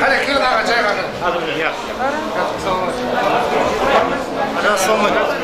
Hadi kır daha çay kadar. Hadi bunu yap. Sağ olun. Hadi sonuna kadar.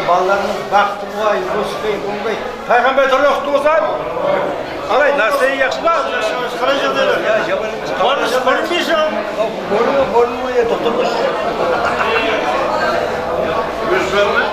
Ballarımız baktı bu ay, Rus Bey, Bey. Peygamber torunu okudu o zaman. Alay, nasıl yakşı var? Kalacağız dedi. Ya yabanımız kalacağız. Korun bir şey. Korun ya tutulmuş. Gözlerine.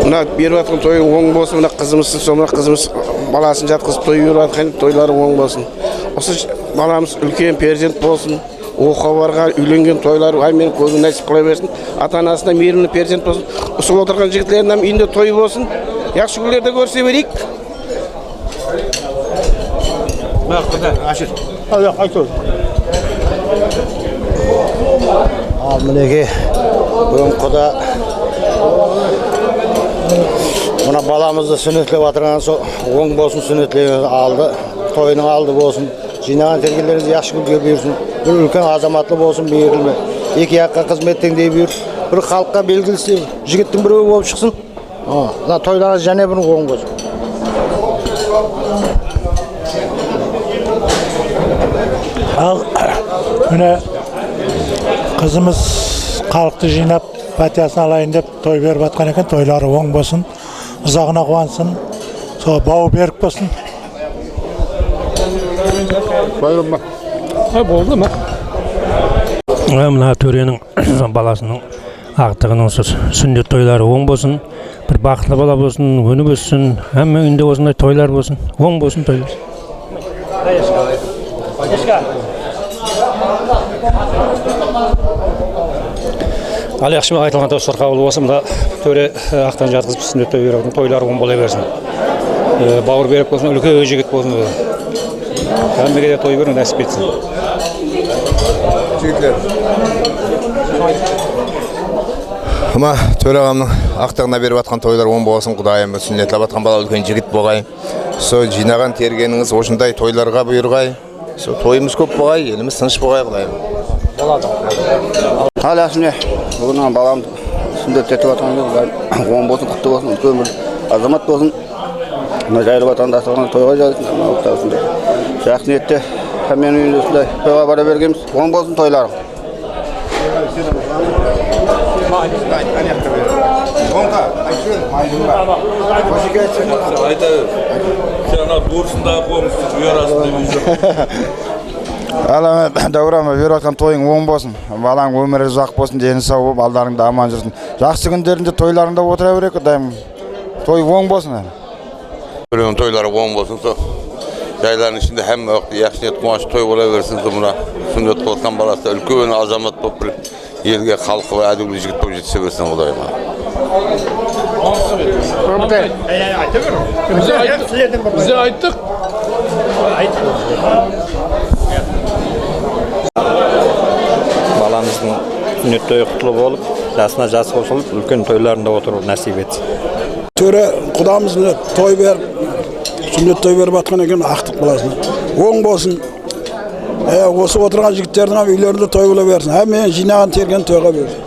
Mına berip atkan toy oң bolsun, mına kızımız balasını jatkızıp toy berip atkan toylары oң bolsun. Осы баламыз үлкен перзент болсын, оқуға барған, үйленген тойлары ай мен көзін нәсіп қыла берсін. Ата-анасына мейірімді перзент болсын. Осы отырған жігітлердің үйінде той болсын. Yaxşı günlerde görse vereyik. Bak, Ашир. Hadi, ayt ol. Al мінеке, бүгін құда мына баламызды сүннетлеп атырған сол оң болсын сүннетлеп алды, тойының алды болсын, жинаған тергелеріңіз яқшы күнге бұйырсын, бір үлкен азаматлы болсын берілме, екі жаққа қызметтеңдей бұйыр, бір халыққа белгілісі жігіттің біреуі болып шықсын, тойларыңыз және бір оң болсын. Ал міне қызымыз халықты жинап пәтиясын алайын деп той беріп атқан екен, тойлары оң болсын, ұзағына қуансын, сол бауы берік болсын. Болды ма? Мына төренің баласының ақтығының осы сүндет тойлары оң болсын, бір бақытлы бала болсын, өніп өссін, әмме үйінде осындай тойлар болсын, оң болсын тойлар. Али Ақшымақ айтылған достар қабыл болсын, мына төре ақтан жатқызып сүндет той беріп, тойлары оң бола берсін. Бауыр беріп болсын, үлкен жігіт болсын. Кәмеге де той берін нәсіп етсін. Жігітлер. Ама төрағамның ақтығына беріп атқан тойлар оң болсын, құдайым, сүннетлеп атқан бала үлкен жігіт болғай. Сол жинаған тергеніңіз осындай тойларға бұйырғай. Сол тойымыз көп болғай, еліміз тыныш болғай, құдайым. Али Ақшымақ, бүгін балам сүндет етіп атқан оң болсын, құтты болсын, үлкен бір азамат болсын. Жайлы ватандастығынан тойға жайлысын, жақсы ниетте мен үйінде осындай тойға бара бергенбіз. Оң болсын тойларың. Дәурама беріп атқан тойың оң болсын, балаң өмірі ұзақ болсын, дені сау болып, алдарыңда аман жүрсін. Жақсы күндерінде тойларында отыра берейік, құдайым. Той оң болсын. Өлеңнің тойлары оң болсын, жайлардың ішінде әм уақытта яқшы ниет қуаныш той бола берсін. Мына сүндет қылған баласы үлкен азамат болып бір елге халқы әділі жігіт болып жетісе берсін, құдайыма. Бізде айттық. Баламыздың сүннет тойы құтылы болып, жасына жас қосылып, үлкен тойларында отыру нәсіп етсін. Төре құдамыз той беріп, сүннет той беріп атқан екен ақтық баласына. Оң болсын. Осы отырған жігіттердің үйлерінде той бола берсін. Мен жинаған терген тойға берсін.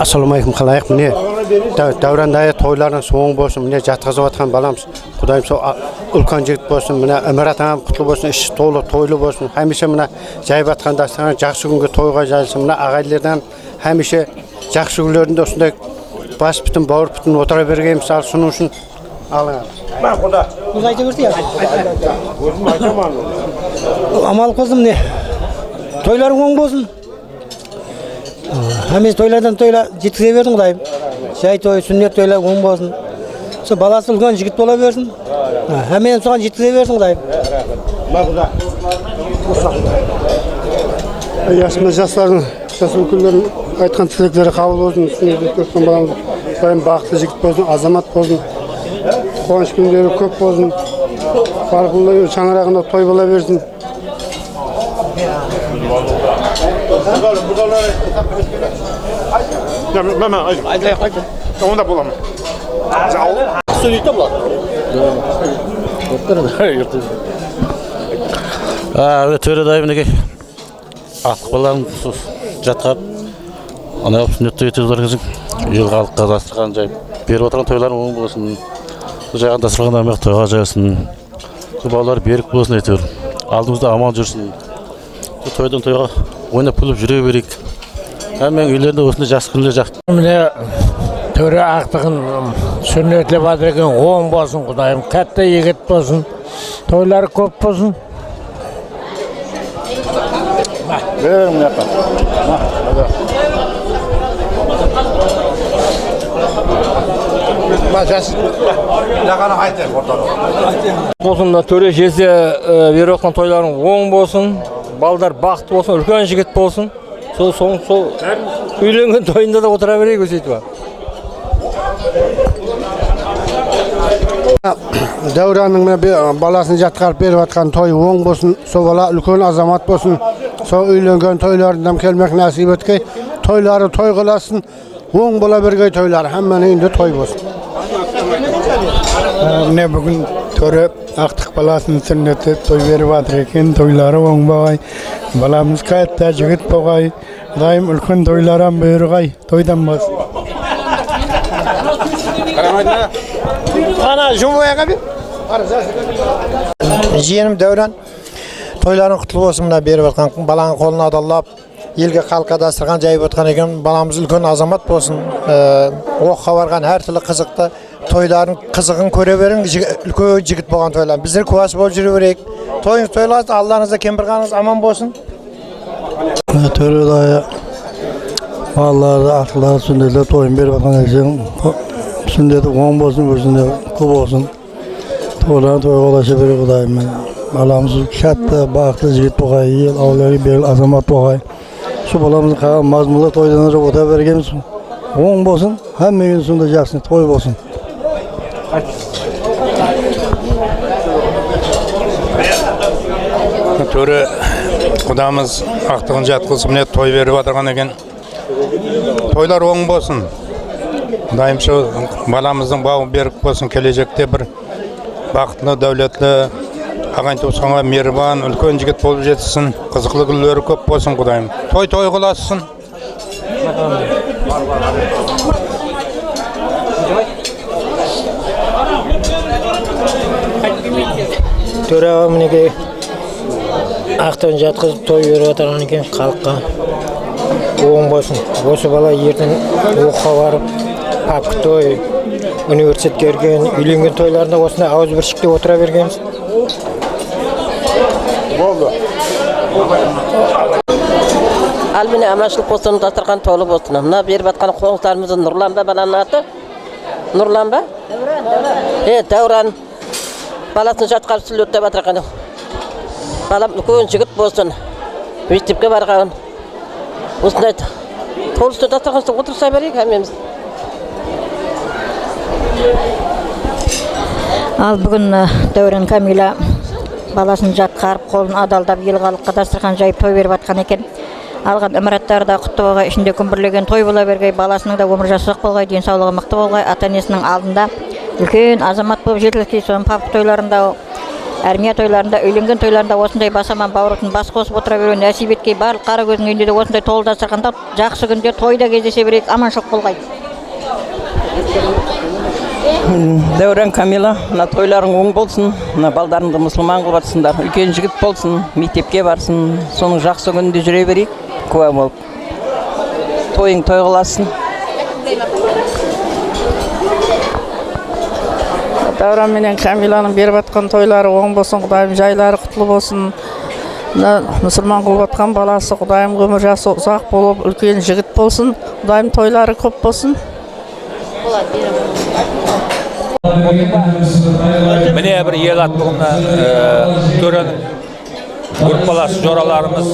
Ассалаумағалейкум, қалайық, міне дәурандайы тойларының соң болсын, міне жатқызып атқан баламыз, құдайым сол үлкен жігіт болсын, міне өміратаңам құтлы болсын, іші толы, тойлы болсын, әмеше міне жайып атқан дастаған жақсы күнге тойға жайылсын, міне ағайлерден әмеше жақсы күндерінде осындай бас бүтін, бауыр бүтін отыра бергеніміз ал сұның үшін алыңыз. Mən құда. Biz ayta verdi ya. Amal kızım ne? Toyların oң болсын. Həmiz toylardan toyla жеткізе бердің құдайым. Жай той, сүннет тойлар оң болсын. Сол баласы үлкен жігіт бола берсін. Həмен соған жеткізе берсін құдайым. Ясында жастардың, жас өкілдердің айтқан тілектері қабыл болсын, үстінде өткен баламыз, құдайым бақытты жігіт болсын, азамат болсын. Қуаныш күндері көп болсын, барқылы шаңырағында той бола берсін. Onda bulamam. Söyleyeyim mi? Töre dayımdaki ақтық баланың жатқап, ана сүннет етуілер кезің, ел халыққа дастырған жайып, беріп отырған тойларын оң болсын, жайған дастырған амек тойға жайсын, балалар берік болсын етуір, алдымызда аман жүрсін, тойдан тойға ойнап күліп жүре берейік. Әммен үйлерінде осындай жақсы күнде жақты. Міне төре ақтығын сүннетлеп атырген оң болсын, құдайым, қатты егет болсын, тойлары көп болсын. Берем мына жаққа. Болсын, төре жезде беріп отқан тойларың оң болсын, балдар бақытты болсын, үлкен жігіт болсын. Сол үйленген тойында да отыра берейік өсейтіп. Дәуранның баласын жатқарып беріп жатқан той оң болсын, сол бала үлкен азамат болсын, сол үйленген тойларынан келмек нәсіп еткей, тойлары той қыласын, оң бола бергей тойлары, әмменің үйінде той болсын. Міне бүгін төре ақтық баласын сүннеті той беріп жатыр екен, тойлары оң бағай, баламыз қайтта жігіт болғай, дайым үлкен тойларан бұйырғай, тойдан басын. Жиенім Дәуран, тойларын құтлы болсын мына беріп жатқан, баланың қолына адаллап, елге халыққа дастырған жайып отқан екен, баламыз үлкен азамат болсын, оққа барған әр түрлі қызықты тойларын қызығын көре берің, үлкен жігіт болған тойлар. Біздер куәсі болып жүре берейік. Тойыңыз тойлаңыз, Аллаңызда кембірғаныңыз аман болсын. Төре дайы балаларды ақылдары сүндетіп тойын беріп жатқан екен, сүндеті оң болсын, өзінде құл болсын. Тойларын той қолашы беріп құдайым мен. Баламыз кәтті, бақты жігіт болғай, ел, аулары беріл азамат болғай. Şu balamızın kalan mazmulu toylanır oda vergemiz oң болсын, әмме үйін сонда жақсын той болсын. Төре құдамыз ақтығын жатқызып міне той беріп отырған екен. Тойлар оң болсын. Дайым şu баламыздың бауы берік болсын, келешекте бір бақытлы, дәулетлі, ағайын туысқанға мейірбан, үлкен жігіт болып жетсін, қызықлы күндері көп болсын құдайым. Той қыласын. Төре аға мінеке ақтығын жатқызып той беріп отырған екен халыққа. Оң болсын. Осы бала ертең оққа барып, папка той, университетке келген, үйленген тойларында осындай ауыз біршікте отыра бергенбіз. Болды. Ал міне аманшылық болсын, дастархан толы болсын. Мына беріп жатқан қоңыздарымыздың Нұрлан ба баланың аты? Нұрлан ба? Дәуран. Баласын жатқарып сүлеттеп жатырған. Балам үлкен жігіт болсын. Мектепке барған. Осындай толысты дастарханда отырса берейік әмеміз. Ал бүгін Дәуран Камила баласын жатқарып, қолын адалдап, ел халыққа дастархан жайып той беріп жатқан екен. Алған ымыраттары да құтты болғай, ішінде күмбірлеген той бола бергей, баласының да өмір жасық болғай, денсаулығы мықты болғай, ата-енесінің алдында үлкен азамат болып жетілген. Соның папка тойларында, армия тойларында, үйленген тойларында осындай басаман бауырын бас қосып отыра беру нәсіп еткей, барлық қара көздің үйінде де осындай толы дастарханда жақсы күнде тойда кездесе берейік, аманшылық болғай. Дәуран Камила, мына тойларың оң болсын, мына балдарыңды мұсылман қылып жатсыңдар, үлкен жігіт болсын, мектепке барсын, соның жақсы күнінде жүре берейік, куә болып. Тойың той қыласын. Дәуран менен Камиланың беріп жатқан тойлары оң болсын, құдайым жайлары құтлы болсын. Мұсылман қылып жатқан баласы, құдайым өмір жасы ұзақ болып, үлкен жігіт болсын, құдайым тойлары көп болсын. Міне бір ел аттығында төрен группалас жораларымыз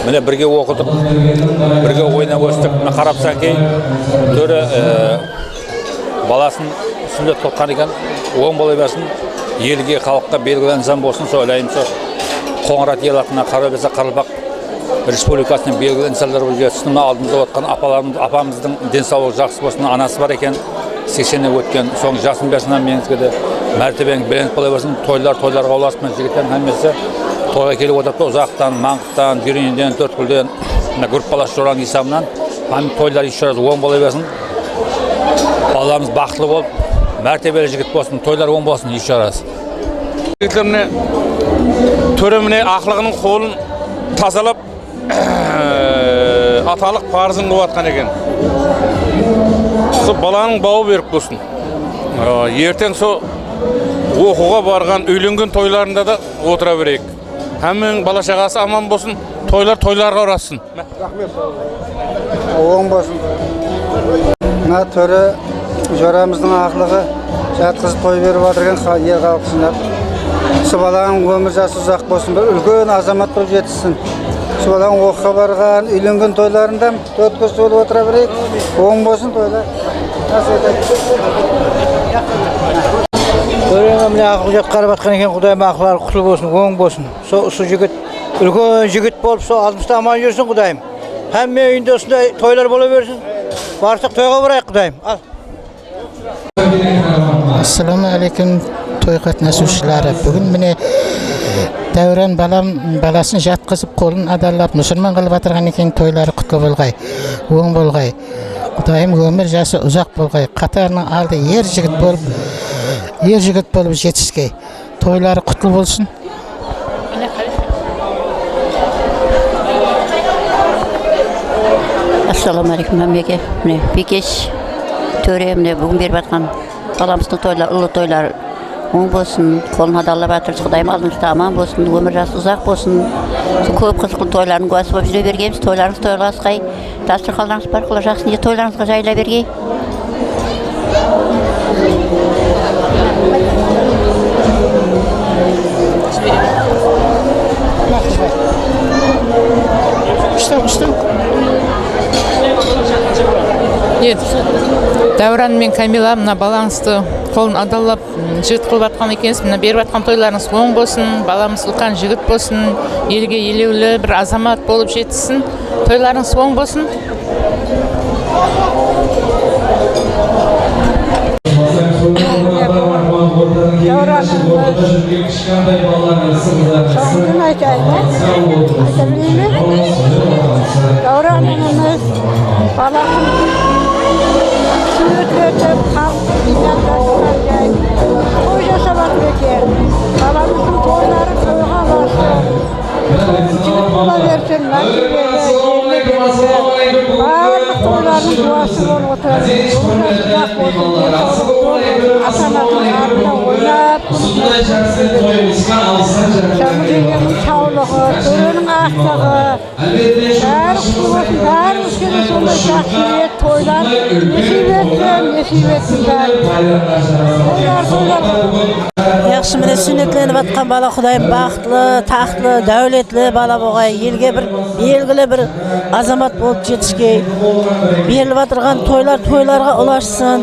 міне бірге оқыдық, бірге ойнап өстік. Қарапсан кей төре баласын сүндет қылған екен, оң бола берсін, елге, халыққа белгілі инсан болсын. Сол ойлаймын, сол Қоңырат ел аттығына Қарабаса Қарылбақ республикасының белгілі инсандар болып жетсін. Алдымызда отқан апамыздың денсаулығы жақсы болсын, анасы бар екен, 80-не өткен, соң жасын берсінен меніңізге де мәртебең беленіп бола берсін. Тойларға оласымен жігіттен әмесі тойға келіп отырды, ұзақтан, маңғыттан, Бүйренеден, Төрткүлден, группалас жораның исамынан тойлар еще раз оң бола берсін. Баламыз бақытлы болып, мәртебелі жігіт болсын, тойлар оң болсын еще раз. Жігіттеріне төреміне ақылығының қолын тазалап, аталық парызын қылып атқан екен. Сол баланың бауы берік болсын. Ертең сол оқуға барған, үйленген тойларында да отыра берейік. Әмін бала шағасы аман болсын, тойларға орасын. Рахмет. Оң болсын. Мына төре жорамыздың ақылығы жатқызып той беріп отырған ел халық жинап. Сол баланың өмір жасы ұзақ болсын, үлкен азамат болып жетсін. Сол баланың оқуға барған, үйленген тойларында төрт көз болып отыра берейік. Оң болсын тойлар. Төреңе міне ақыл жатқарып жатқан екен, Құдайым ақылары құтылы болсын, оң болсын. Сол жігіт, үлкен жігіт болып, сол алдымызда аман жүрсін, Құдайым. Әмме үйінде осындай тойлар бола берсін. Барсақ тойға барайық, Құдайым. Ал. Ассаламу алейкум, той қатынасушылары. Бүгін міне Дәурен баласын жатқызып, қолын адаллап, мұсылман қылып атырған екен, тойлары құтлы болғай, оң болғай. Құдайым өмір жасы ұзақ болғай, қатарының алды ер жігіт болып жетіскей. Тойлары құтлы болсын. Ассаламу алейкум, мәмеке. Міне Бекеш төре міне бүгін беріп жатқан баламыздың тойлары, ұлы тойлары оң болсын, қолын адаллап жатырмыз. Құдайым алдымызда аман болсын, өмір жасы ұзақ болсын. Көп қызыл тойлардың куәсі болып жүре бергенбіз. Тойларыңыз тойға асқай, дастархандарыңыз барқылы жақсы не тойларыңызға жайыла бергей. Дәуран мен Камила мына балаңызды қолын адаллап жігіт қылып жатқан екенсіз. Мына беріп жатқан тойларыңыз оң болсын, баламыз үлкен жігіт болсын, елге елеулі бір азамат болып жетсін. Тойларыңыз оң болсын. Дәуранымыз баласын сүрөтлетіп, халықты жинақтастырған жай. Той жасап екен. Баламыздың тойлары тойға басып, жігіт бола берсін, барлық тойлардың дуасы болып отырады. Ұзақ болсын, ата-ананың артына ойнап, шамырегенің саулығы, төренің ақтығы, бәрі құтылы болсын, бәрі өскені сондай жақсы ет, тойлар, несіп етсін бәрі. Яқшы міне сүннетленіп атқан бала Құдайым бақытлы, тақтылы, дәулетлі бала болғай, елге бір белгілі бір азамат болып жетішкей. Беріліп атырған тойларға ұлашсын.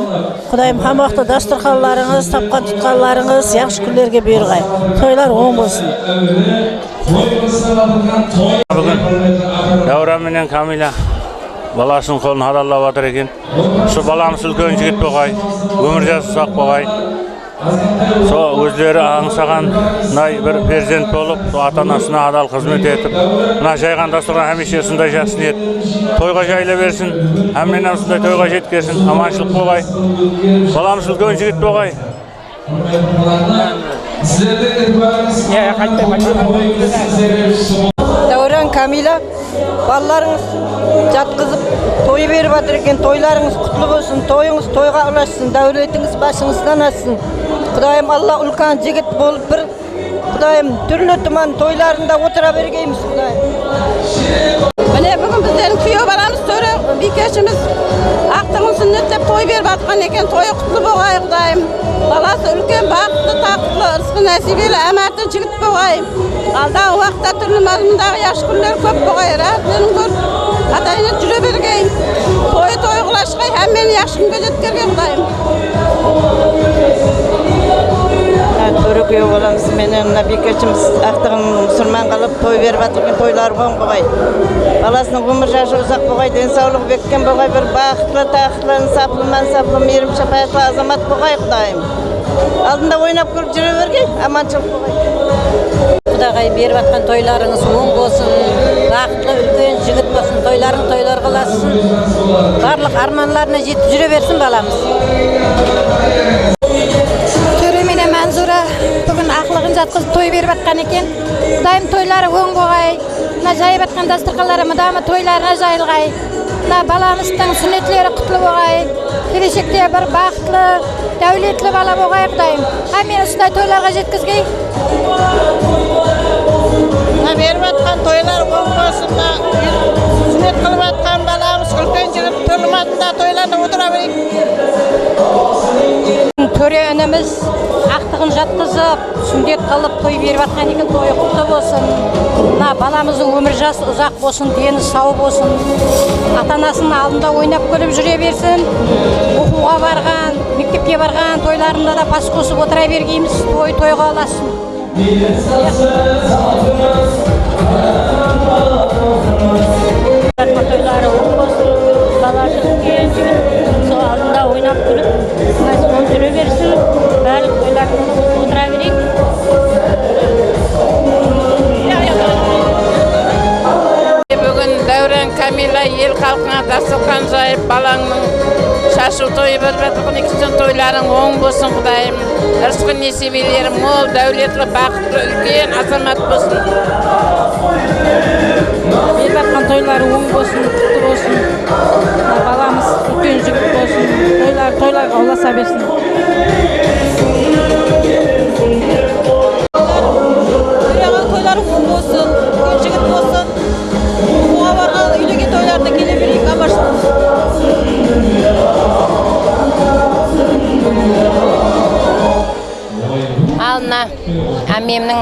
Құдайым һәм уақытта дастарханларыңыз, тапқан тұтқанларыңыз яқшы күндерге бұйырғай. Тойлар оң болсын. Бүгін Дәурен менен Камила баласының қолын адаллап жатыр екен. Сол баламыз үлкен жігіт болғай, өмір жасы ұзақ болғай. Сол өздері аңсаған бір перзент болып, ата-анасына адал қызмет етіп, мына жайған дастархан хемеше сондай жақсы ниет. Тойға жайыла берсін, әмменен сондай тойға жеткерсін, аманшылық болғай. Баламыз үлкен жігіт болғай. Дәурен, Камила, балаларыңыз жатқызып, той беріп жатыр екен. Тойларыңыз құтлы болсын, тойыңыз тойға ұлашсын, дәулетіңіз басыңыздан ассын. Құдайым Алла үлкен жігіт болып бір, Құдайым түрлі тұман тойларында отыра бергейміз, Құдайым. Міне бүгін біздердің күйеу баламыз төре Бекешіміз ақтығын сүннеттеп той беріп жатқан екен. Тойы құтлы болғай, Құдайым. Баласы үлкен бақытты, тақтылы, ырысқы нәсибелі, әмәтті жігіт болғай. Алдағы уақытта түрлі мазмұндағы яшы күндер көп болғай. Рахметің көр, атайына жүре бергей. Тойы қылашқай, әммені яшы күнге жеткерге, Құдайым. Төре күйеу боламыз менен мына Бекешіміз ақтығын мұсылман қылып той беріп жатырған тойлары оң болғай. Баласының өмір жасы ұзақ болғай, денсаулығы беккен болғай, бір бақытлы, тақтылы, инсаплы, мансаплы, мейірім шапаятлы азамат болғай, Құдайым. Алдында ойнап көріп жүре бергей, аманшылық болғай. Құдағай беріп жатқан тойларыңыз оң болсын, бақытлы үлкен жігіт болсын, тойларың тойлар қыласын, барлық арманларына жетіп жүре берсін баламыз. Төремене Манзура бүгін ақылығын жатқызып той беріп жатқан екен. Құдайым тойлары оң болғай, мына жайып жатқан дастарханлары мұдамы тойларына жайылғай. Мына баламыздың сүннетлері құтлы болғай, келешекте бір бақытлы, дәулетлі бала болғай, Құдайым. Мен осындай тойларға жеткізгей. Беріп жатқан тойлар оң болсын, сүннет қылып жатқан баламыз үлкен жігіт тұлыматында тойларына отыра берейік. Төре ініміз ақтығын жатқызып, сүндет қылып той беріп жатқан екен, тойы құтты болсын. Мына баламыздың өмір жасы ұзақ болсын, дені сау болсын. Ата-анасының алдында ойнап көріп жүре берсін. оқуға барған, мектепке барған тойларында да бас қосып отыра бергейміз, тойға аласын. Тойлары оң болсын, баласы үлкен жігіт, сол алдында ойнап күліп, мәзмұн жүре берсін, барлық тойларында отыра берейік. Бүгін Дәурен Камила ел халқына дастархан жайып, балаңның шашу тойы болып жатқан екіншісін тойларың оң болсын Құдайым. Ырысқы несібелері мол, дәулетлі, бақытты, үлкен азамат болсын. Беріп жатқан тойлары оң болсын, құтты болсын. Баламыз үлкен жігіт болсын, тойларға ұласа берсін. Тойлары оң болсын, үлкен жігіт болсын. Оқуға барған үйленген тойларына келе берейік, аманшылық. Алына әмемнің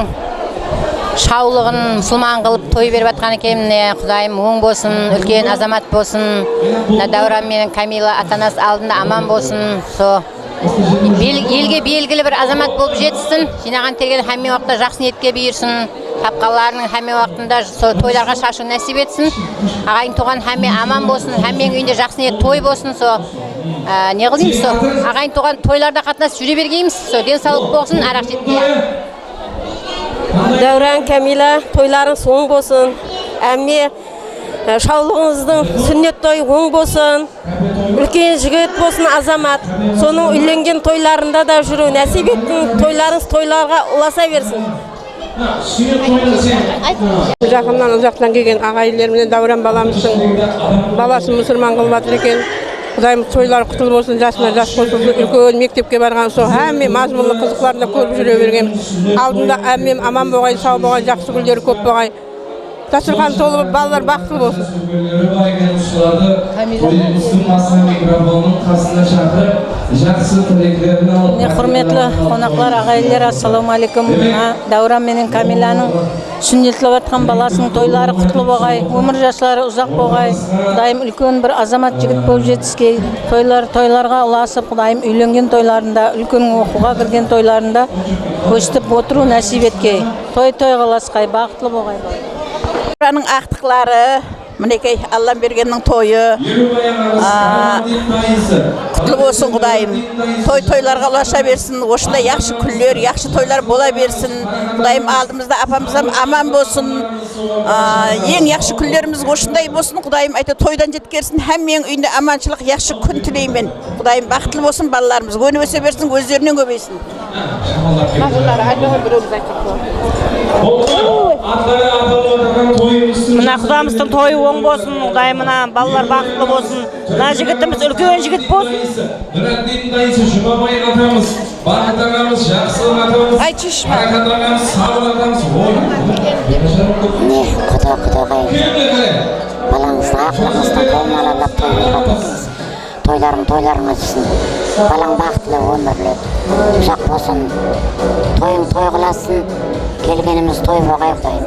шаулығын мұсылман қылып той беріп жатқан екен. Құдайым оң болсын, үлкен азамат болсын. Дәурен менен Камила ата-анасы алдында аман болсын. Елге белгілі бір азамат болып жетсін. Жинаған терген әмме уақытта жақсы ниетке бұйырсын. Тапқаларының әмме уақытында тойларға шашу нәсіп етсін. Ағайын туған әмме аман болсын. Әмменің үйінде жақсы ниет той болсын. Не қылдейміз? Ағайын туған тойларда қатынасып жүре бергейміз. Денсаулық болсын, арақ жетпей. Дәурен Камила тойларың оң болсын. Әмме шаулығыңыздың сүннет той оң болсын. Үлкен жігіт болсын, азамат. Соның үйленген тойларында да жүру нәсіп еттің. Тойларыңыз тойларға ұласа берсін. Жақыннан ұзақтан келген ағайындарыммен Дәурен баламыздың баласын мұсылман қылып жатыр екен. Құдайым тойлары құтылы болсын, жасына жас болсын, үлкен мектепке барған сол әмме мазмұнлы қызықтарында көріп жүре берген. Алдында әммем аман болғай, сау болғай, жақсы күндері көп болғай. Дастархан толы балалар бақытты болсын. Құрметлі қонақлар, ағайындар, ассалаумағалейкум. Дәурен менен Камиланың сүннетіліп жатқан баласының тойлары құтылы болғай, өмір жастары ұзақ болғай. Құдайым үлкен бір азамат жігіт болып жетіскей. Тойларға ұласып, Құдайым үйленген тойларында, үлкен оқуға кірген тойларында өстіп отыру нәсіп еткей. Той қаласқай, бақытлы болғай. Дәуреннің ақтықлары, мінекей Аллам бергеннің тойы, құтлы болсын Құдайым. Тойларға ұлаша берсін, осындай яқшы күндер, яқшы тойлар бола берсін. Құдайым алдымызда апамыздан аман болсын. Ең яқшы күндеріміз осындай болсын. Құдайым айта тойдан жеткерсін, әмменің үйінде аманшылық, яқшы күн тілеймін. Құдайым бақытлы болсын балаларымыз, өне өсе берсін, өздерінен көбейсін. Мына Құдамыздың тойы оң болсын, Құдайым мына балалар бақытты болсын, мына жігітіміз үлкен жігіт болсын. Жұмабай атамыз, Бақыт ағамыз, Жақсылық атамыз, Қарақат ағамыз, Сабыр атамыз, балаңыздың ақылыңыздың қолын алалап той беріп жатырсыз. Тойларың өтсін, балаң бақытлы өмірлі, ұзақ болсын, тойың той қыласын, келгеніміз той болғай Құдайым.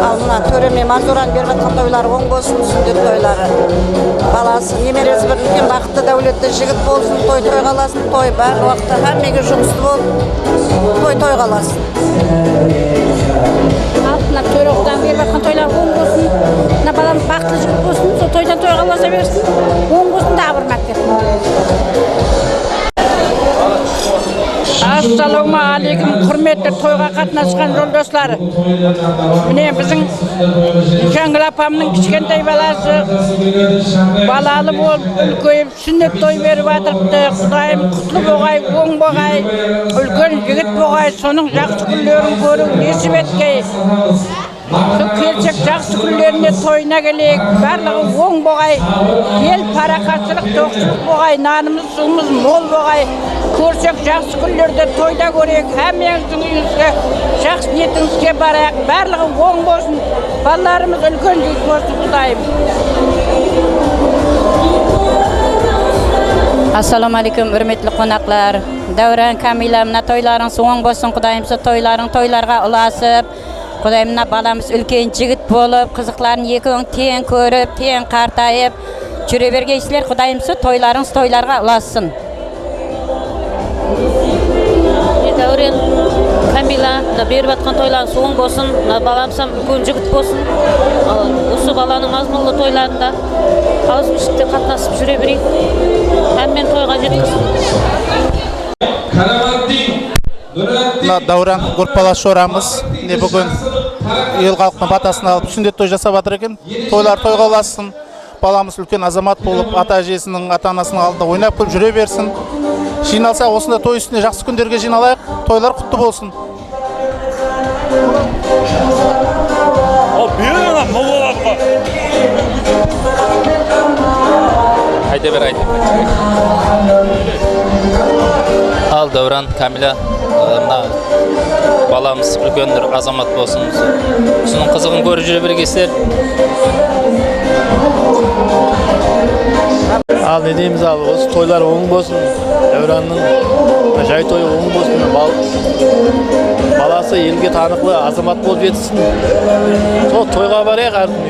Алдына төреме мазуран беріп жатқан тойлары оң болсын, сүндет тойлары. Баласы, немересі бір үлкен бақытты дәулетті жігіт болсын, той қаласын, той бар уақытта әммеге жұмысты болып, той қаласын. Алтына төре Құдан беріп жатқан тойлар оң болсын, мына баламыз бақытты жігіт болсын, сол тойдан той қаласа берсін, оң болсын да абырмақ берсін. Ассалаумағалейкум, құрметті тойға қатынасқан жолдастар. Міне біздің Жаңғыл апамның кішкентай баласы балалы болып үлкейіп сүннет той беріп жатырды. Құдайым құтлы болғай, оң болғай, үлкен жігіт болғай, соның жақсы күндерін көру несіп еткей. Сол келсек жақсы күндеріне тойына келейік, барлығы оң болғай, ел парақатшылық, тоқшылық болғай, нанымыз, суымыз мол болғай. Көрсек жақсы күндерде тойда көрейік, әммеңіздің үйіңізге, жақсы ниетіңізге барайық, барлығы оң болсын, балаларымыз үлкен жігіт болсын, Құдайым. Ассалаумағалейкум, үрметлі қонақлар. Дәурен Камила, мына тойларыңыз оң болсын, Құдайым, сол тойларға ұласып, Құдайым, мына баламыз үлкен жігіт болып, қызықларын екеуің тең көріп, тең қартайып, жүре бергейсіздер. Құдайымсы тойларыңыз тойларға ұлассын. Дәурен Камила беріп атқан тойларыңыз оң болсын, баламсам үлкен жігіт болсын. Осы баланың мазмұнлы тойларында ауызбіршілікте қатынасып жүре берейік. Әммен тойға жеткізсін. Дәурен группалас жорамыз бүгін ел халқының батасын алып сүндет той жасап жатыр екен. Тойлар тойға ұлассын. Баламыз үлкен азамат болып, ата әжесінің, ата анасының алдында ойнап күліп жүре берсін. Жиналса осында той үстіне жақсы күндерге жиналайық. Тойлар құтты болсын. Айта бер, айта. Ал Дәурен Камила, баламыз үлкен азамат болсын. Соның қызығын көріп жүре бергейсіздер. Ал не дейміз, ал осы тойлар оң болсын. Дәуранның жай тойы оң болсын. Баласы елге танықлы азамат болып жетсін. Сол тойға барайық әркім.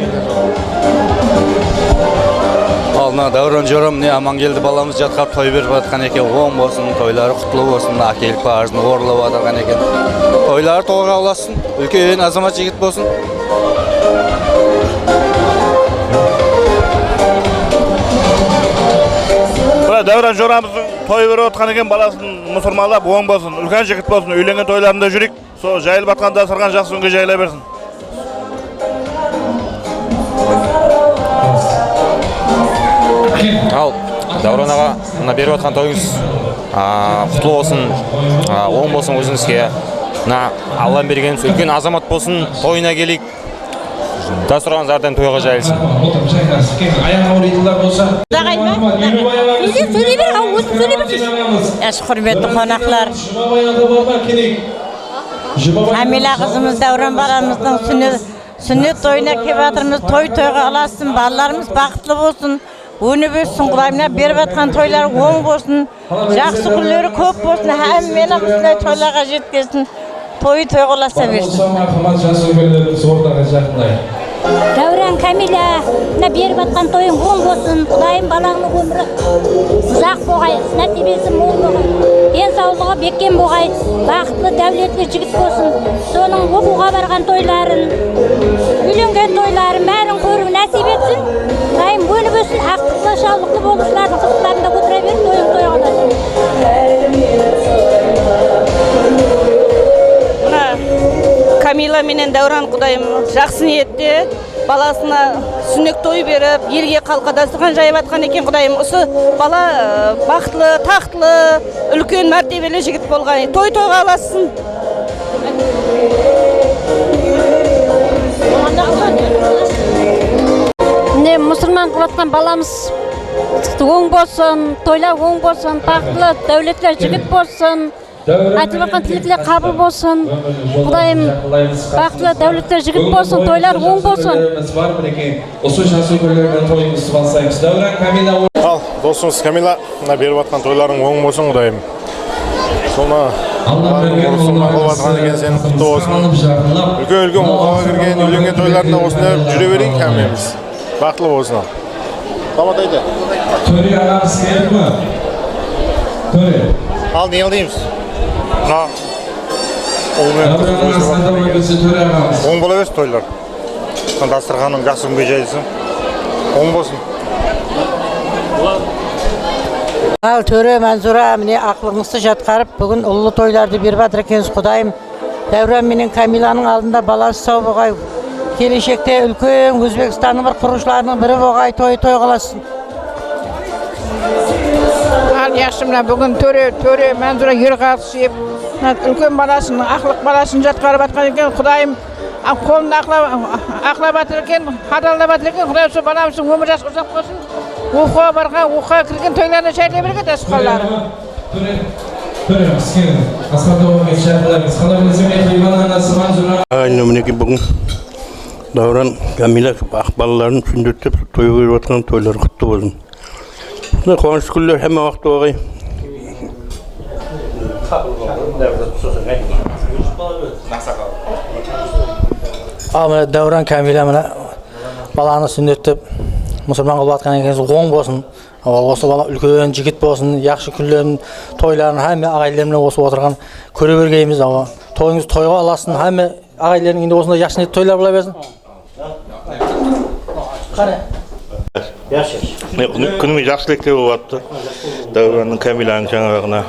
Ална Дәурен жорам не аман келді, баламыз жатқап той беріп жатқан екен. Оң болсын, тойлары құтлы болсын, әкелік парызын орылып жатқан екен. Тойлары тойға ұлассын, үлкен азамат жігіт болсын. Дәурен жорамыздың той беріп отқан екен, баласын мұсырмалап оң болсын, үлкен жігіт болсын, үйленген тойларында жүрек, сол жайылып атқан дастархан жақсы күнге жайыла берсін. Ал Дәурен аға беріп отқан тойыңыз құтлы болсын, оң болсын өзіңізге. Аллам берген үлкен азамат болсын, тойына келейік. Дастарханыңыздардан тойға жайылсын. Құрметті қонақтар, Камила қызымыз Дәурен баламыздың сүннет тойына келіп жатырмыз. Тойға ұлассын, балаларымыз бақытты болсын, өніп өссін. Құдайымна беріп жатқан тойлар оң болсын, жақсы күндері көп болсын, әммен осындай тойларға жеткізсін. Тойға ұласа берсін. Дәурен Камила беріп атқан тойың оң болсын. Құдайым балаңның өмірі ұзақ болғай, нәтибесі мол болғай, денсаулығы бекем болғай, бақытлы дәулетлі жігіт болсын. Соның оқуға барған тойларын, үйленген тойларын бәрін көру нәсіп етсін. Құдайым өніп өссін, ақтықлы, шаулықлы болушылардың қызықтарында отыра беріп, тойың тойға ұласын. Камила менен Дәурен құдайым жақсы ниетте баласына сүннет той беріп, елге халыққа дастархан жайып атқан екен. Құдайым осы бала бақытлы, тақтылы, үлкен мәртебелі жігіт болған. Тойға ұлассын. Міне мұсылман қылып атқан баламыз оң болсын, тойлар оң болсын, бақытлы, дәулетлі жігіт болсын. Айтып жатқан тілектер қабыл болсын. Құдайым бақытлы, дәулетті жігіт болсын, тойлар оң болсын. Ал, досыңыз Камила, беріп жатқан тойларың оң болсын, Құдайым. Соны мұсылман қылып жатқан екен, сен құтты болсын. Үлкен оқуға кірген, үйленген тойларында осында жүре берейік кәмеміз. Бақытлы болсын. Тамат айда. Төре ағамыз келді ме? Төре. Ал, не алдаймыз? Оң бола берсін тойлар. Дастарханың жақсы күнге жайылсын. Оң болсын. Ал төре Манзура, міне ақылыңызды жатқарып, бүгін ұлы тойларды беріп жатыр екенсіз. Құдайым Дәурен менен Камиланың алдында баласы сау болғай. Келешекте үлкен Өзбекстанның бір құрушыларының бірі болғай, той қаласын. Яқшы мына бүгін төре Манзура ерғалып сүйіп, үлкен баласын, ақылық баласын жатқарып атқан екен. Құдайым қолын ақлап атыр екен, қадалап атыр екен. Құдайым сол баламыздың өмір жасы ұзақ болсын. Оқуға барған, оқуға кірген тойларына жайлай берген дәстүрлері. Төре, сізге асқанда болған шақырламыз. Қандай білесем Иван анасы Манзура. Мінеки бүгін Дәурен Камила балаларын сүндеттеп той көріп жатқан тойлар құтты болсын. Қуаныш күллер әмі вақты оғай. Дәурен Камила баланы сүндеттеп мұсылман қылып жатқан екенсіз, оң болсын. Осы бала үлкен жігіт болсын, яқшы күндерін, тойларын әмме ағайлармен осы отырған көре бергейміз. Тойыңыз тойға аласын, әмме ағайлардың енді осындай яқшы ниет тойлар бола берсін. Күніміз жақсы тілектер болып атты. Дәуранның Камиланың жаңағына.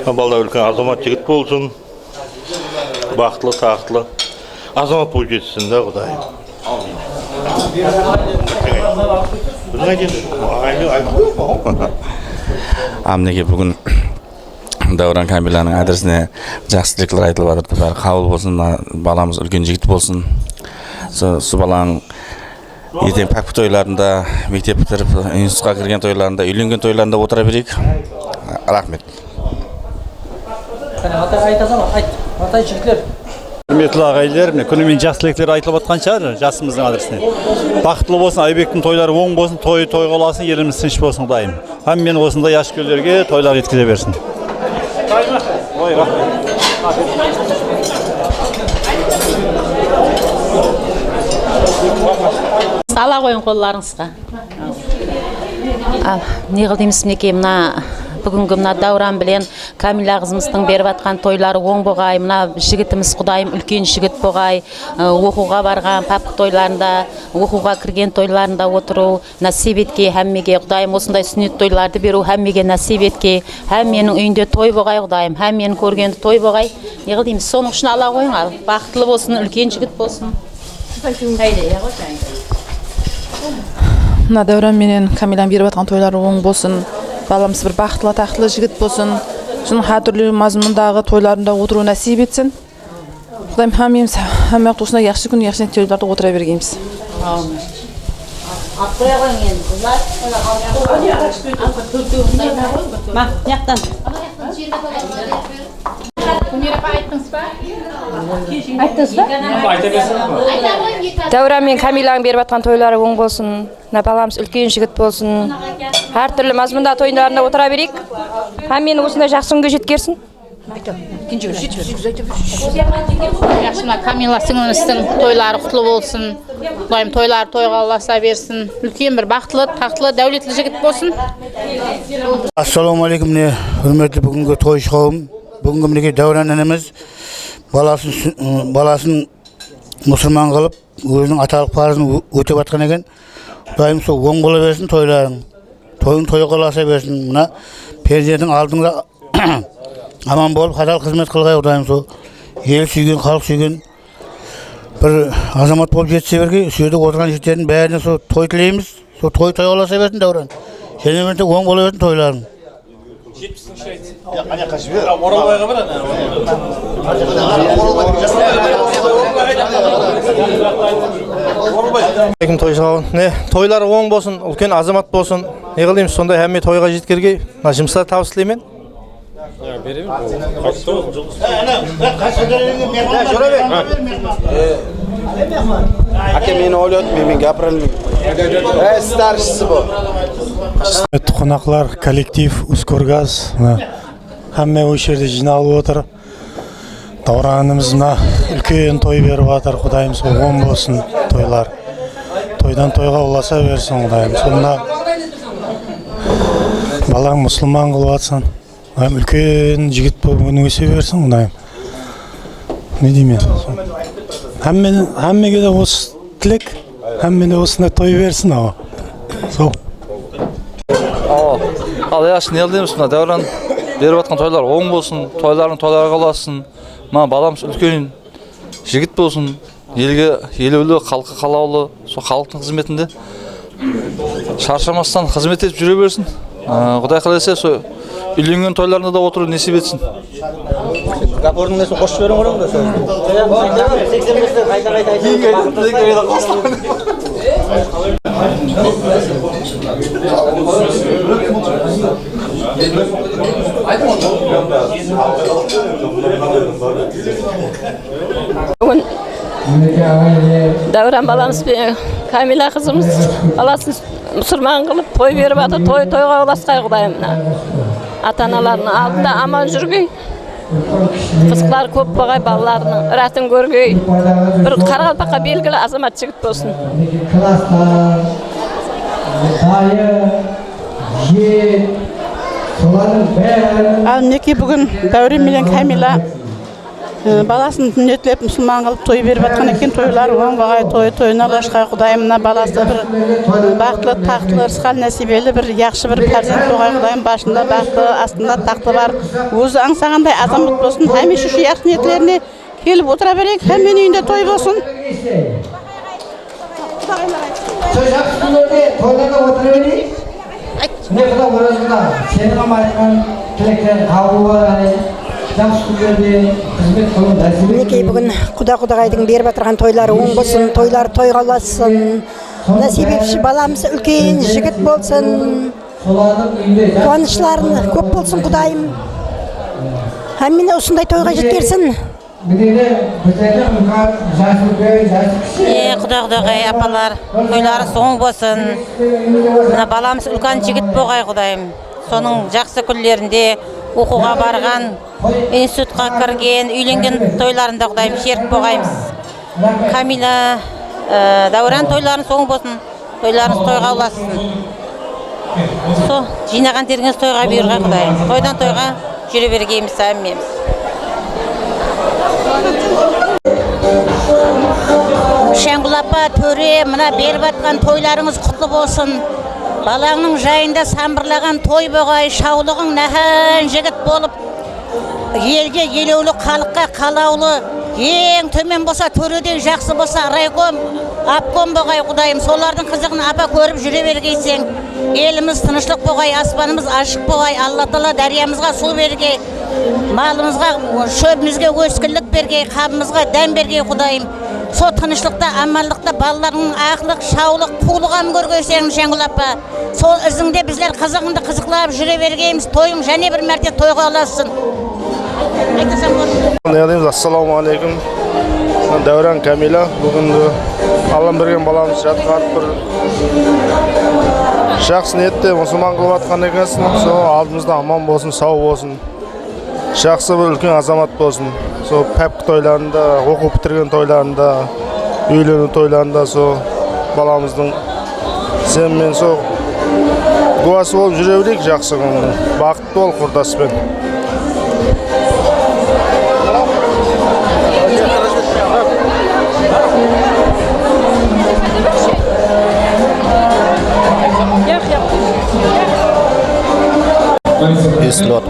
Балда үлкен азамат жігіт болсын. Бақытлы, тақтылы. Азамат болып жетсін да, Құдайым. Амнеге бүгін Дәуран Камиланың адресіне жақсы тілектер айтылып жатыр. Бәрі қабыл болсын, баламыз үлкен жігіт болсын. Сол баланың ертең пәк тойларында, мектеп бітіріп, институтқа кірген тойларында, үйленген тойларында отыра берейік. Рахмет. Атай жігітлер. Құрметті ағайлар, күнімен жақсы тілектер айтылып жатқан шығар жасымыздың адресіне. Бақытлы болсын, Айбектің тойлары оң болсын, тойға оласын, еліміз тыныш болсын Құдайым. Мен осындай яш көлдерге тойлар жеткізе берсін. Ала қойын қолларыңызға. Не қыл дейміз мінекей, мына бүгінгі мына Дәуран білен Камила қызымыздың беріп атқан тойлары оң боғай, мына жігітіміз Құдайым үлкен жігіт боғай, оқуға барған папка тойларында, оқуға кірген тойларында отыру насип етке, әммеге Құдайым осындай сүннет тойларды беру әммеге насип етке, әмменің үйінде той боғай Құдайым, әмменің көргенді той боғай. Не қыл дейміз, соның үшін ала қойың ал, бақытлы болсын, үлкен жігіт болсын. Мына Дәуран менен Камиланың беріп атқан тойлары оң болсын. Баламыз бір бақытлы, тақтылы жігіт болсын. Шының әртүрлі мазмұндағы тойларында отыру насип етсін. Құдайым хамеміз, хаммақ тұсына яқшы күн, яқшы тойларда отыра бергейміз. Дәуран мен Камиланың беріп атқан тойлары оң болсын. Баламыз үлкен жігіт болсын. Әртүрлі мазмұнда тойларында отыра берейік. Мен осындай жақсы күнге жеткерсін. Камила сіңліміздің тойлары құтлы болсын. Құдайым тойлары тойға ұласа берсін. Үлкен бір бақытлы, тақтылы, дәулетлі жігіт болсын. Ассаламу алейкум, құрметті бүгінгі тойшы қауым. Бүгінгі мінекей Дәуран ініміз баласын мұсылман қылып, өзінің аталық парызын өтеп атқан екен. Құдайым сол оң бола берсін тойларың. Тойың тойға ұласа берсін. Мына перзенттің алдыңда аман болып, қатал қызмет қылғай Құдайым сол. Ел сүйген, халық сүйген бір азамат болып жетсе берге, сүйеді отырған жеттердің бәріне сол той тілейміз. Сол тойға ұласа берсін Дәуран. Және бірінде оң бола берсін тойларың. 70-ші айт. Аяққа жібер. Оралбайға бар Алейкум тойшылауын. Тойлары оң болсын, үлкен азамат болсын. Не қылдейміз, сондай әмме тойға жеткерге жұмыстар табыс тілеймен. Әке мені ойлады, мен гапырылмын. Старшысы бұл. Қонақлар, коллектив, Ускоргаз, әмме осы жерде жиналып отыр. Дауранымыз үлкен той беріп жатыр, Құдайым сол оң болсын тойлар. Тойдан тойға ұласа берсін, Құдайым. Сонда балаң мұсылман қылып жатсын. Үлкен жігіт болып өсе берсін, Құдайым. Не деймін? Әммеге де осы тілек, әмме де осындай той берсін. Сол. Ал яшын ел дейміз, Дәуран беріп атқан тойлар оң болсын, тойларын тойларға қаласын. Баламыз үлкен жігіт болсын, елге елеулі, халқы қалаулы, сол халықтың қызметінде шаршамастан қызмет етіп жүре берсін. Құдай қаласа сол үйленген тойларында да отыру несіп етсін. Гапордың несін қосып берің орын Дәуран баламыз бен Камила қызымыз баласын мұсылман қылып той беріп жатыр, тойға ұласқай Құдайым. Ата-аналарының алдында аман жүргей. Қызықтар көп болғай, балаларының ратын көргей. Бір Қарақалпаққа белгілі азамат жігіт болсын. Ал мінекей бүгін Дәурен менен Камила баласын дүниетілеп мұсылман қылып той беріп жатқан екен. Тойлар оңбағай тойына алашқа Құдайым мына баласы бір бақытлы, тақтылы, рысқал нәсибелі бір яқшы бір перзент болғай Құдайым. Башында бақыты, астында тақты бар. Өзі аңсағандай азамат болсын. Хәмеше шу яқшы ниетлеріне келіп отыра берейік. Хәммен үйінде той болсын. Жақсы күндерде тойларға отыра берейік. Не құда оразында сенің айтқан тілектерін қабыл бар. Жақсы күндерде қызмет қылып нәсіп Мінекей бүгін құда-құдағайдың беріп отырған тойлары оң болсын, тойлар тойға ұлассын. Нәсіп етші баламыз үлкен жігіт болсын. Қуанышларын көп болсын Құдайым. Әміне осындай тойға жеткерсін. Құда-құдағай апалар, тойлары соң болсын. Баламыз үлкен жігіт болғай Құдайым. Соның жақсы күндерінде оқуға барған, институтқа кірген, үйленген тойларында Құдайым шерік болғаймыз. Камила, Дәурен тойларын соң болсын, тойларыңыз тойға ұлассын. Со, жинаған теріңіз тойға бұйырға Құдайым. Тойдан тойға жүре бергейміз, әммеміз. Шәңгүл апа, төре, мына беріп атқан тойларыңыз құтлы болсын. Балаңның жайында самбырлаған той боғай, шаулығың нәһән жігіт болып, елге елеулі, халыққа қалаулы, ең төмен болса, төреден жақсы болса, райком, апком боғай Құдайым. Солардың қызығын апа көріп жүре бергейсең, еліміз тыныштық боғай, аспанымыз ашық боғай, Алла Тағала дариямызға су бергей, малымызға, шөбімізге өскірлік бергей, қабымызға дәм бергей Құдайым. Со тыныштықта, аманлықта балаларының ақылық, шаулық, қулығын көргейсең Шәңгүл апа. Сол ізіңде біздер қызығынды қызықлап жүре бергейміз. Тойың және бір мәрте тойға ұлассын. Ассаламу алейкум. Дәурен Камила. Бүгін Аллам берген баламыз жатқарып бір жақсы ниетте мұсылман қылып жатқан екенсің. Сол алдымызда аман болсын, сау болсын. Жақсы бір үлкен азамат болсын. Сол пәпкі тойларында, оқу бітірген тойларында, үйлену тойларында сол баламыздың сенмен сол дуасы болып жүре берейік, жақсы күн. Бақытты бол құрдаспен. Естіліп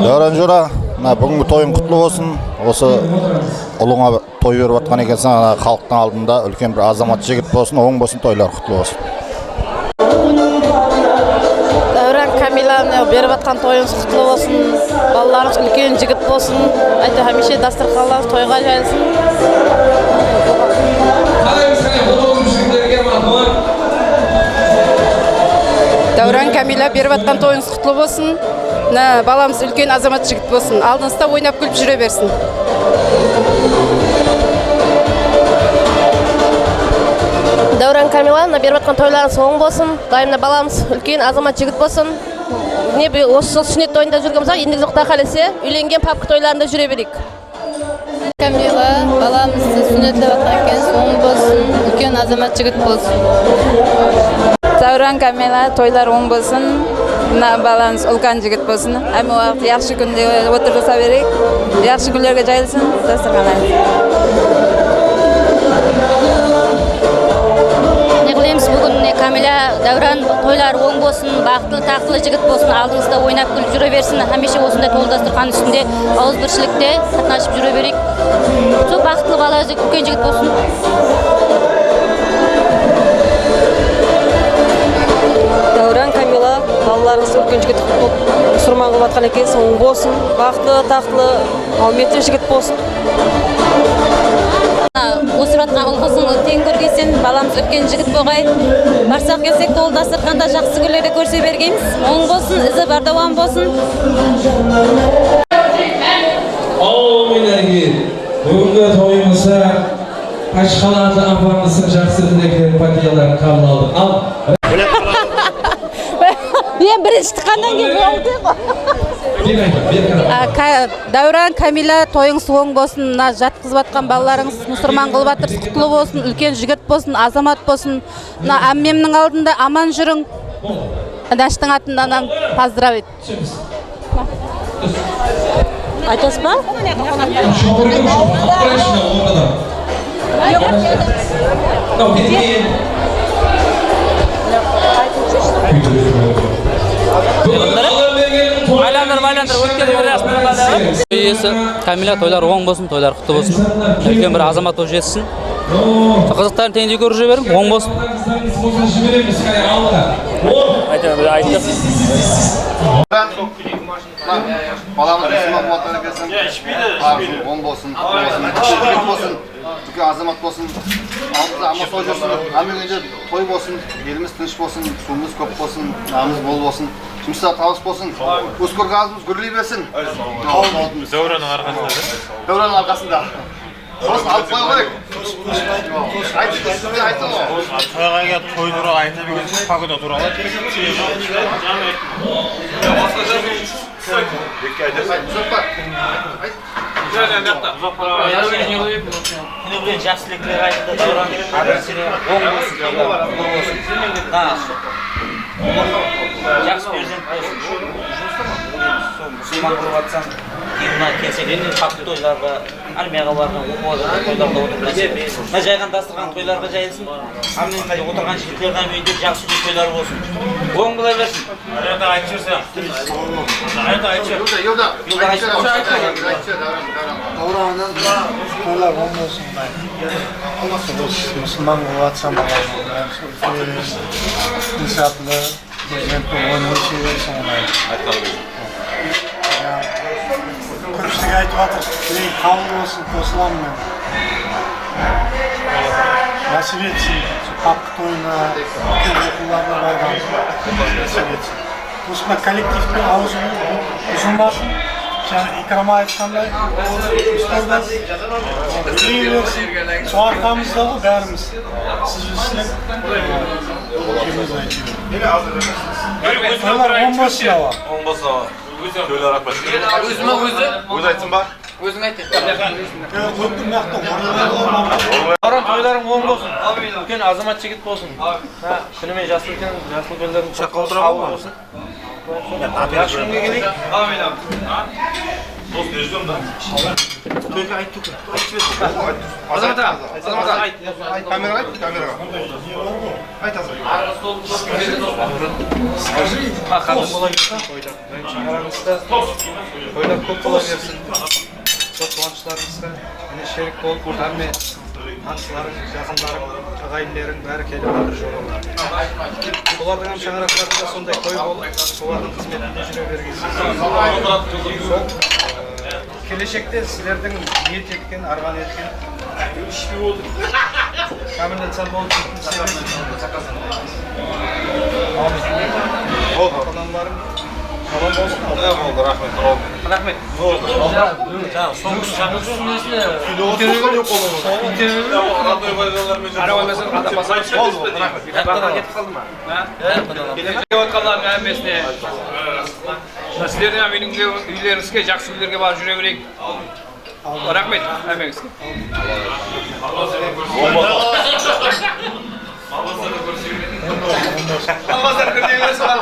Дәурен жора, бүгінгі тойың құтлы болсын. Осы ұлыңа той беріп жатқан екенсің, халықтың алдында үлкен бір азамат жігіт болсын, оң болсын, тойлар құтлы болсын. Дәурен Камиланы беріп жатқан тойыңыз құтлы болсын. Балаларыңыз үлкен жігіт болсын. Айта хәмеше дастарханларыңыз тойға жайылсын. Дәурен Камила беріп жатқан тойыңыз құтлы болсын. Баламыз үлкен азамат жігіт болсын. Алдыңызда ойнап күліп жүре берсін. Дәурен Камиланы беріп жатқан тойларыңыз оң болсын. Дайымда баламыз үлкен азамат жігіт болсын. Осы сүннет тойында жүргеніміз ендігі жоқта қалесе, үйленген папка тойларында жүре берейік. Камила, баламызды сүннетлеп жатқан екен, оң болсын, үлкен азамат жігіт болсын. Дәурен Камила, тойлар оң болсын. Баламыз үлкен жігіт болсын. Әмі уақыт яқшы күнде отырса берейік. Яқшы күндерге жайылсын. Не қылеміз бүгін Камила, Дәурен тойлары оң болсын, бақытлы, тақтылы жігіт болсын, алдыңызда ойнап күліп жүре берсін. Хәмеше осындай толы дастархан үстінде ауызбіршілікте қатынасып жүре берейік. Сол бақытлы бала үлкен жігіт болсын. Дәурен Камила, балаларыңыз үлкен жігіт мұсылман қылып жатқан екен, оң болсын, бақытлы, тақтылы, ауметті жігіт болсын. Өсіп жатқан ұл-қызың тең көргесен, баламыз үлкен жігіт болғай. Барсақ келсек толы дастарханда жақсы күндерді көрсе бергейміз. Оң болсын, ізі бардауан болсын. Бүгінгі тойымызда Қашқалаты апамыздың жақсы тілектерін, партияларын қабыл алдық. Мен birinchi chiqqandan keyin bo'ldi. Davron Kamila toyыңыз оң болсын. Мына жатқызып жатқан балаларыңыз мұсылман қылып жатырсыз, құтлы болсын, үлкен жігіт болсын, азамат болсын. Мына әммемнің алдында аман жүрің. Даштың атынан поздравить. Айтасыз ба? Иесі Камила тойлар оң болсын, тойлар құтты болсын. Үлкен бір азамат болып жетсін. Қызықтарын теңдей көріп жүре берім, оң болсын. Balamız Müslüman muhatları gelsin. Oң болсын, жігіт болсын, үлкен азамат болсын. Алдымызда аман сау жүрсін. Әмегенде той болсын, еліміз тыныш болсын, суымыз көп болсын, намыз мол болсын. Жұмыста табыс болсын. Өскөр газымыз гүрлей берсін. Зәуранның арқасында. Зәуранның арқасында. Сосын алып қой қойық. Айтты ғой. Тойға той туралы айта берген погода туралы. Жақсылықтар айтты, Давран адресіне оң болсын, жақсы перзент болсын. Мұсылман қылып атсаң, мына келсек, енді қатты тойларға, армияға барған, оқуға тойларда отырған. Мына жайған дастырған тойларға жайылсын. Аммен отырған жігіттердің үйінде жақсы тойлар болсын. Оң бола берсін. Арада айтып жүрсің. Арада айтып жүр. Yolda айтып жүр. Davranın toylar oң болсын. Müslüman болып атсам insaflı, президенті ойнауы себебі көпшілік айтып жатыр, тілей қабыл болсын, қосыламын мен. Нәсіп етсін, папка тойына, үлкен оқуларына барған нәсіп етсін. Осында коллективтің аузы ұзылмасын, икрама айтқандай, ұстаздар білей берсін, сол арқамызда ғой бәріміз. Сіз білсілік, кеміз айтып. Тойлар оң болсын ала. Оң болсын ала. Тойлар ақпас. Өзі айтсын ба? Өзің айт. Давран тойларың оң болсын. Үлкен азамат жігіт болсын. Күнімен жасыл үлкен, жасыл гүлдердің қабыл болсын. Yaxşı günге келейік. Dost ne ждем да? Только айт только. Азамат аға, айт. Камераға айт, камераға. Айт азамат. Скажи. Қандай бола берсін тойда. Шаңырағыңызда тойлар көп бола берсін. Сол қуаныштарыңызға шерік болып, әмме таныстарың, жақындарың, ағайындерің бәрі келіп жатыр жолына. Солардың шаңырақтарында сондай той болып, солардың қызметінде жүре бергенсіз. Сол келешекте сіздердің ниет еткен, арман еткен Камил инсан болып жеткенсіздер. Ата-аналарың аман болсын. Болды, рахмет. Рахмет. Соңғы шаңырақтың несіне көтерілген жоқ болуы. Арабамызың қатапасай болды. Рахмет. Бақыға кетіп қалды ма? Кетіп отқанлардың әммесіне сіздердің үйлеріңізге, жақсы үйлерге барып жүре берейік. Рахмет әмеңізге. Алмаздар көрдей бересің ал.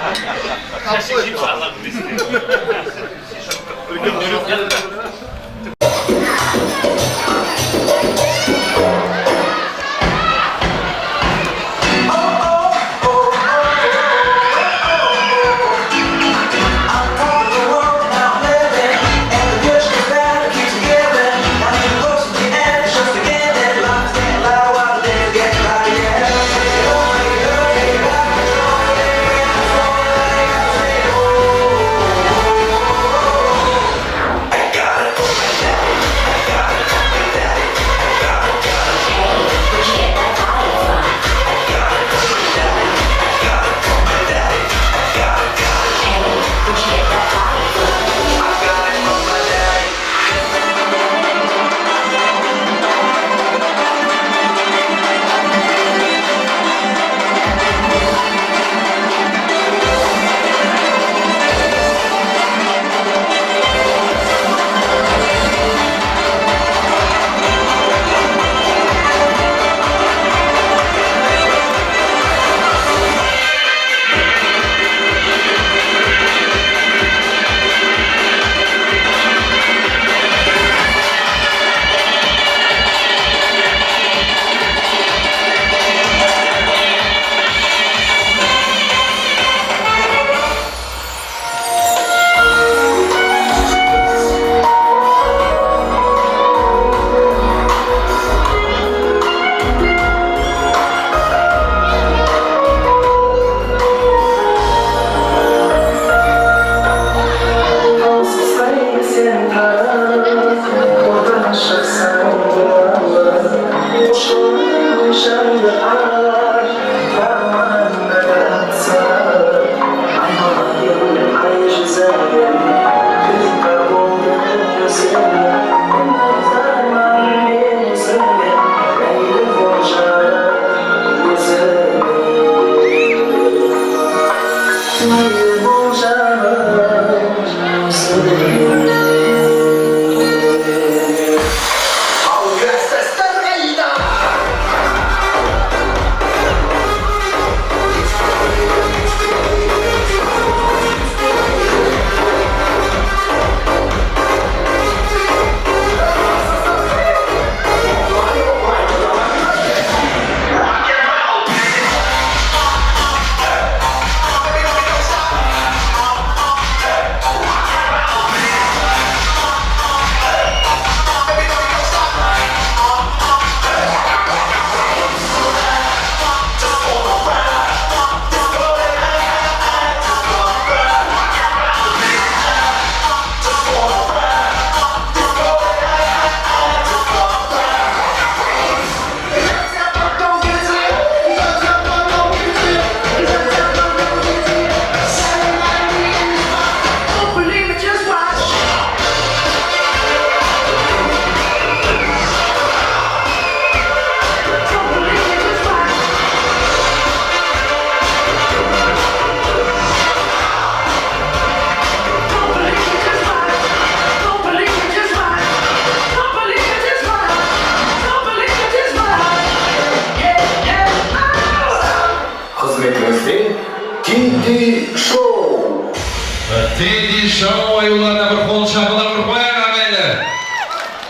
Teddy Show ayollarına bir kol şapılar bir koyar ağaylar.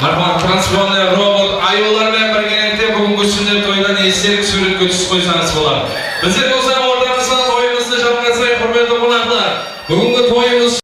Marhum transformer robot ayollar bilen birgelikte bugungi sünnet toydan eslik suratga tushib qo'ysangiz bo'lar. Bizlar bo'lsa o'rtamizda to'yimizni jalqatsak, hurmatli qonaqlar. Bugungi to'yimiz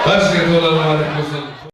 Barchaga to'ylar muborak bo'lsin.